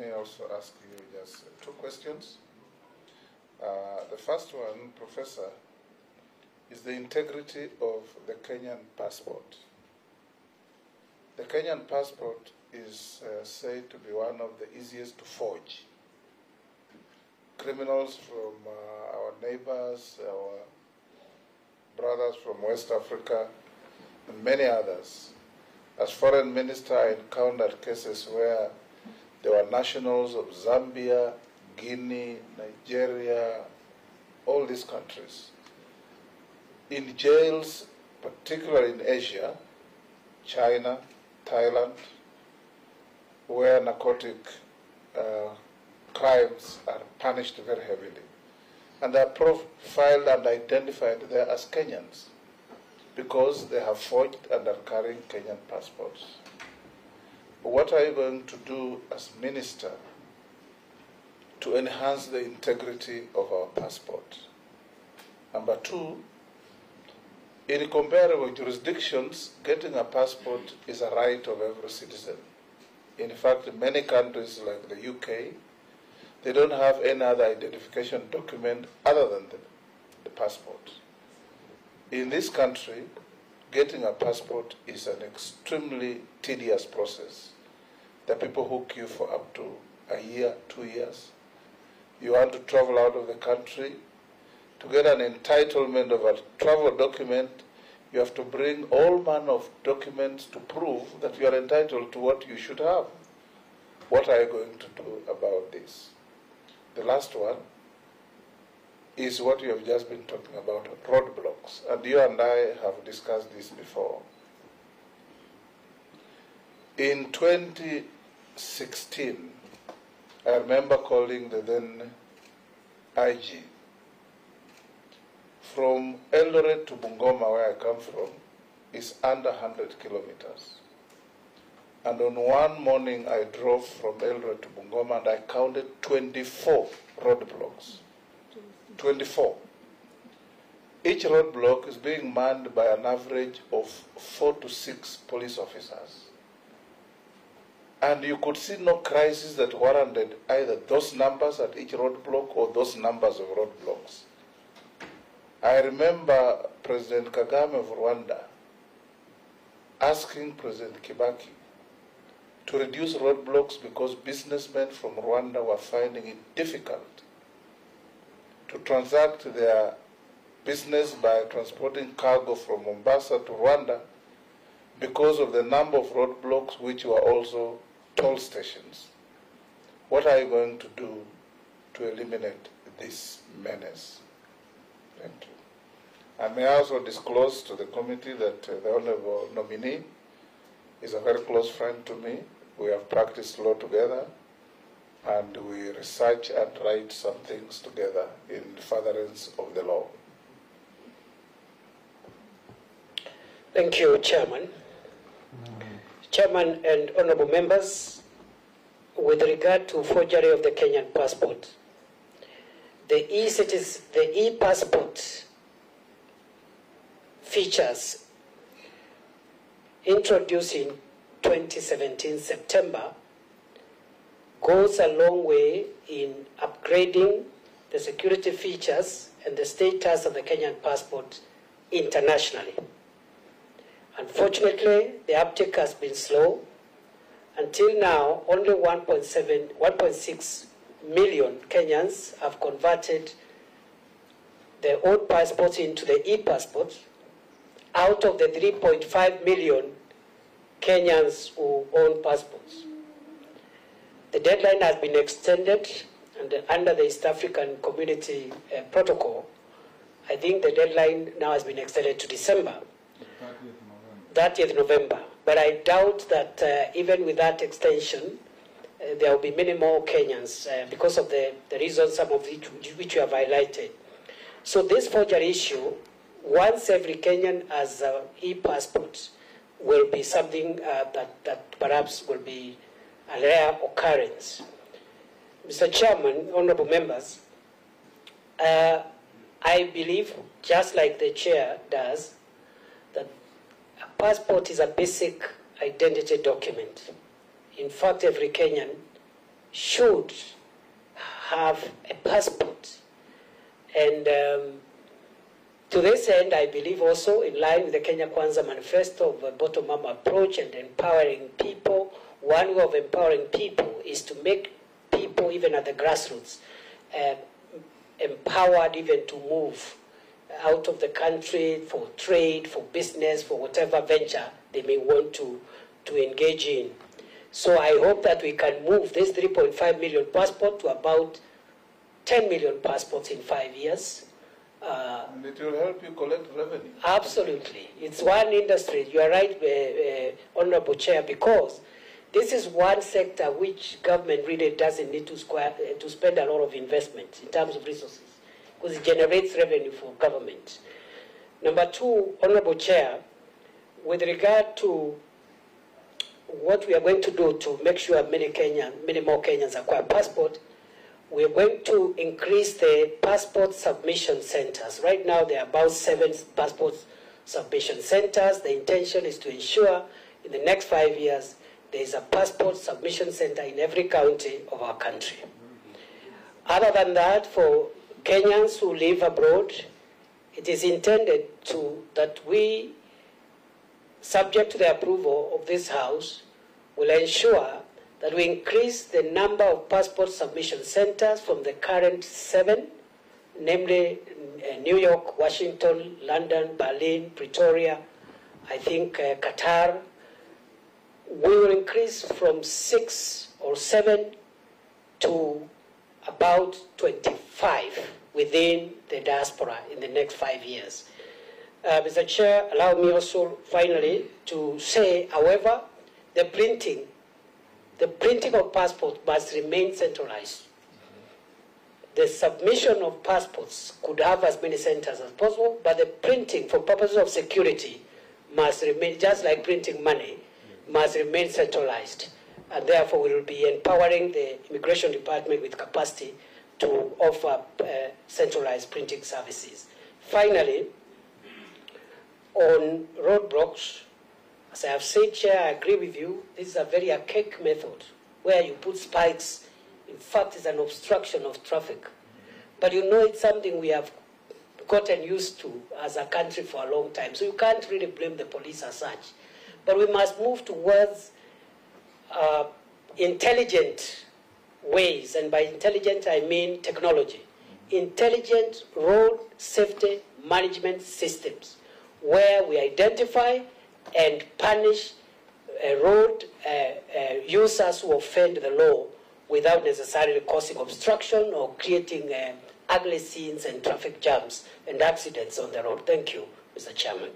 me also ask you just two questions. The first one, Professor, is the integrity of the Kenyan passport. The Kenyan passport is said to be one of the easiest to forge. Criminals from our neighbors, our brothers from West Africa, and many others. As foreign minister, I encountered cases where there were nationals of Zambia, Guinea, Nigeria, all these countries, in jails, particularly in Asia, China, Thailand, where narcotic crimes are punished very heavily. And they are profiled and identified there as Kenyans because they have forged and are carrying Kenyan passports. What are you going to do as minister to enhance the integrity of our passport? Number two, in comparable jurisdictions, getting a passport is a right of every citizen. In fact, in many countries like the UK, they don't have any other identification document other than the passport. In this country, getting a passport is an extremely tedious process. There are people who queue for up to a year, 2 years. You want to travel out of the country. To get an entitlement of a travel document, you have to bring all manner of documents to prove that you are entitled to what you should have. What are you going to do about this? The last one is what you have just been talking about, roadblocks. And you and I have discussed this before. In 2016, I remember calling the then IG. From Eldoret to Bungoma, where I come from, is under 100 kilometers. And on one morning, I drove from Eldoret to Bungoma, and I counted 24 roadblocks. 24. Each roadblock is being manned by an average of 4 to 6 police officers. And you could see no crisis that warranted either those numbers at each roadblock or those numbers of roadblocks. I remember President Kagame of Rwanda asking President Kibaki to reduce roadblocks because businessmen from Rwanda were finding it difficult to transact their business by transporting cargo from Mombasa to Rwanda because of the number of roadblocks, which were also toll stations. What are you going to do to eliminate this menace? Thank you. And may I also disclose to the committee that the Honorable nominee is a very close friend to me. We have practiced law together, and we research and write some things together in furtherance of the law. Thank you, Chairman. Chairman and honorable members, with regard to forgery of the Kenyan passport, the e-passport features introduced in 2017 September goes a long way in upgrading the security features and the status of the Kenyan passport internationally. Unfortunately, the uptake has been slow. Until now, only 1.6 million Kenyans have converted their old passports into the e-passport out of the 3.5 million Kenyans who own passports. The deadline has been extended, and under the East African Community Protocol, I think the deadline now has been extended to December. 30th November. But I doubt that even with that extension, there will be many more Kenyans because of the reasons, some of which you have highlighted. So this forgery issue, once every Kenyan has an e-passport, will be something that perhaps will be a rare occurrence. Mr. Chairman, honorable members, I believe, just like the chair does, that a passport is a basic identity document. In fact, every Kenyan should have a passport. And to this end, I believe also, in line with the Kenya Kwanza manifesto of a bottom-up approach and empowering people, one way of empowering people is to make people, even at the grassroots, empowered even to move out of the country for trade, for business, for whatever venture they may want to engage in. So I hope that we can move this 3.5 million passport to about 10 million passports in 5 years. And it will help you collect revenue. Absolutely. It's one industry. You are right, Honorable Chair, because this is one sector which government really doesn't need to spend a lot of investment in terms of resources, because it generates revenue for government. Number two, Honorable Chair, with regard to what we are going to do to make sure many more Kenyans acquire passport, we are going to increase the passport submission centers. Right now, there are about 7 passport submission centers. The intention is to ensure in the next 5 years, there is a passport submission center in every county of our country. Other than that, for Kenyans who live abroad, it is intended that we, subject to the approval of this House, will ensure that we increase the number of passport submission centers from the current 7, namely New York, Washington, London, Berlin, Pretoria, I think Qatar. We will increase from 6 or 7 to about 25 within the diaspora in the next 5 years. Mr. Chair, allow me also finally to say, however, the printing of passports must remain centralized. The submission of passports could have as many centers as possible, but the printing for purposes of security must remain, just like printing money, must remain centralized. And therefore we will be empowering the Immigration Department with capacity to offer centralized printing services. Finally, on roadblocks, as I have said, Chair, I agree with you. This is a very archaic method where you put spikes. In fact, it's an obstruction of traffic. But you know, it's something we have gotten used to as a country for a long time. So you can't really blame the police as such. But we must move towards intelligent ways. And by intelligent, I mean technology. Intelligent road safety management systems where we identify and punish road users who offend the law without necessarily causing obstruction or creating ugly scenes and traffic jams and accidents on the road. Thank you, Mr. Chairman.